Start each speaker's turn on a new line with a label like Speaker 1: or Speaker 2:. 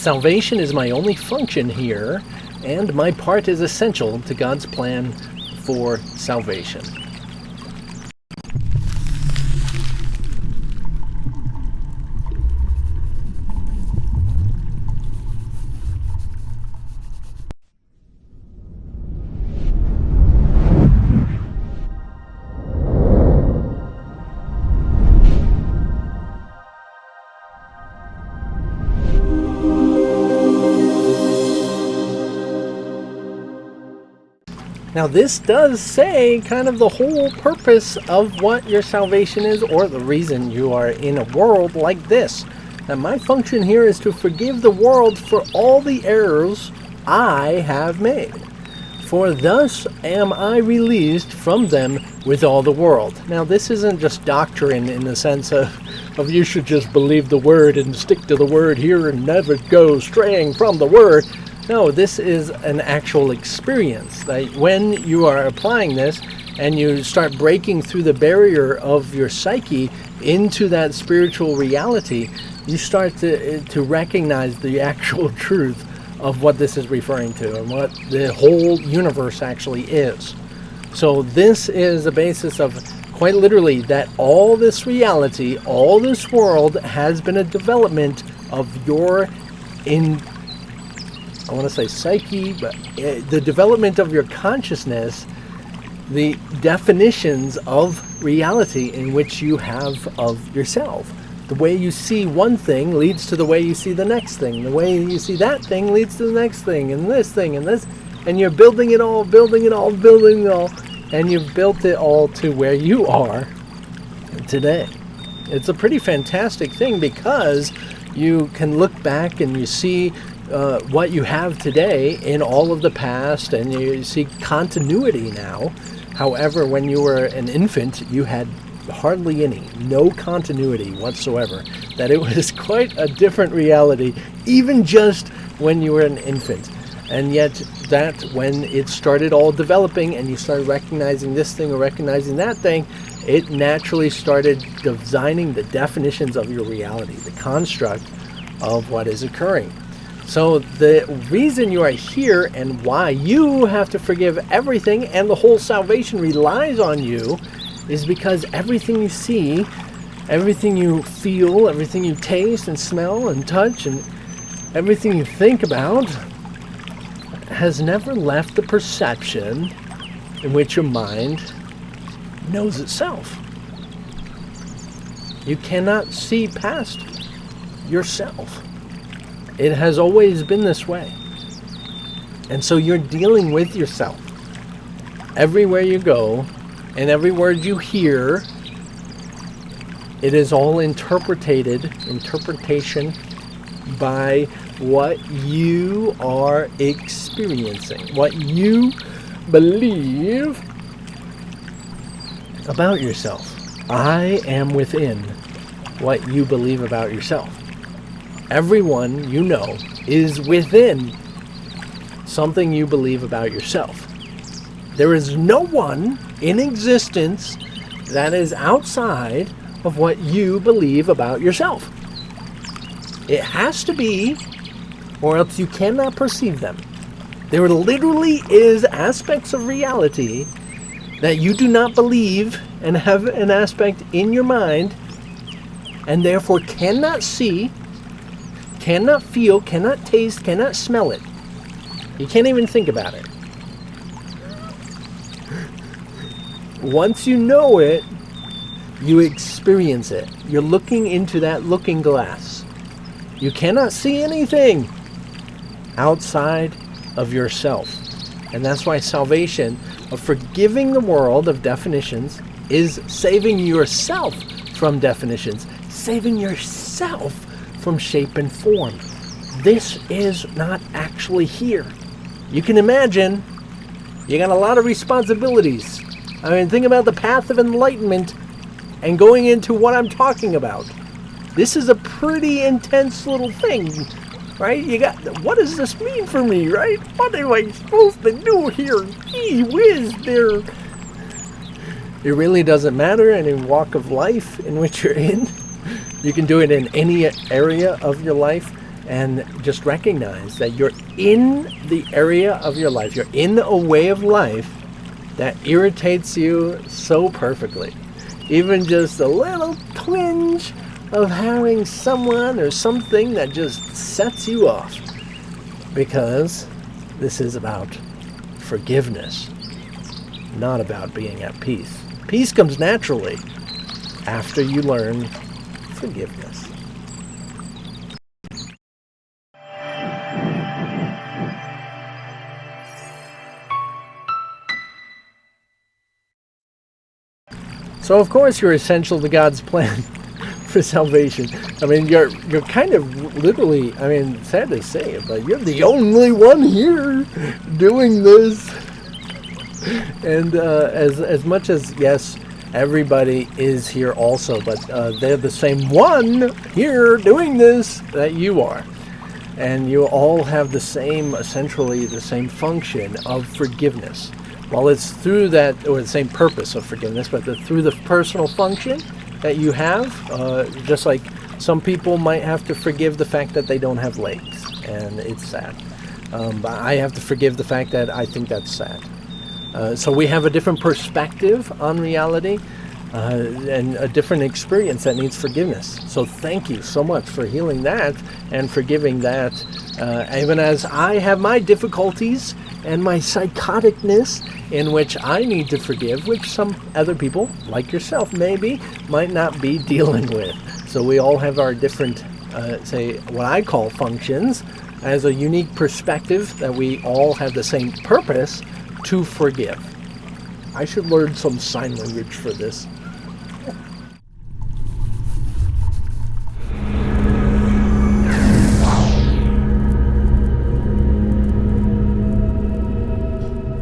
Speaker 1: Salvation is my only function here, and my part is essential to God's plan for salvation. Now this does say kind of the whole purpose of what your salvation is, or the reason you are in a world like this. Now my function here is to forgive the world for all the errors I have made. For thus am I released from them with all the world. Now this isn't just doctrine in the sense of you should just believe the word and stick to the word here and never go straying from the word. No, this is an actual experience. Like when you are applying this and you start breaking through the barrier of your psyche into that spiritual reality, you start to recognize the actual truth of what this is referring to and what the whole universe actually is. So this is the basis of, quite literally, that all this reality, all this world has been a development of your I want to say psyche, but the development of your consciousness, the definitions of reality in which you have of yourself. The way you see one thing leads to the way you see the next thing. The way you see that thing leads to the next thing, and this thing, and this. And you're building it all, and you've built it all to where you are today. It's a pretty fantastic thing because you can look back and you see what you have today in all of the past, and you see continuity now. However, when you were an infant, you had hardly no continuity whatsoever. That it was quite a different reality, even just when you were an infant. And yet, that when it started all developing and you started recognizing this thing or recognizing that thing, it naturally started designing the definitions of your reality, the construct of what is occurring. So the reason you are here and why you have to forgive everything and the whole salvation relies on you is because everything you see, everything you feel, everything you taste and smell and touch, and everything you think about has never left the perception in which your mind knows itself. You cannot see past yourself. It has always been this way. And so you're dealing with yourself. Everywhere you go, and every word you hear, it is all interpretation by what you are experiencing, what you believe about yourself. I am within what you believe about yourself. Everyone you know is within something you believe about yourself. There is no one in existence that is outside of what you believe about yourself. It has to be, or else you cannot perceive them. There literally is aspects of reality that you do not believe and have an aspect in your mind, and therefore cannot see, cannot feel, cannot taste, cannot smell it. You can't even think about it. Once you know it, you experience it. You're looking into that looking glass. You cannot see anything outside of yourself. And that's why salvation, of forgiving the world of definitions, is saving yourself from definitions, saving yourself from shape and form. This is not actually here. You can imagine you got a lot of responsibilities. I mean, think about the path of enlightenment and going into what I'm talking about. This is a pretty intense little thing, right? What does this mean for me, right? What am I supposed to do here? Gee whiz, there. It really doesn't matter any walk of life in which you're in. You can do it in any area of your life. and just recognize that you're in the area of your life, you're in a way of life that irritates you so perfectly. Even just a little twinge of having someone or something that just sets you off. Because this is about forgiveness, not about being at peace. Peace comes naturally after you learn forgiveness. So of course you're essential to God's plan for salvation. I mean, you're kind of literally, I mean, sad to say it, but you're the only one here doing this. And as much as, yes, everybody is here also, but they're the same one here doing this that you are. And you all have the same, essentially the same function of forgiveness. Well, it's through that, or the same purpose of forgiveness, but through the personal function that you have, just like some people might have to forgive the fact that they don't have legs, and it's sad. But I have to forgive the fact that I think that's sad. So we have a different perspective on reality, and a different experience that needs forgiveness. So thank you so much for healing that and forgiving that, even as I have my difficulties and my psychoticness in which I need to forgive, which some other people, like yourself maybe, might not be dealing with. So we all have our different, say, what I call functions, as a unique perspective that we all have the same purpose to forgive. I should learn some sign language for this.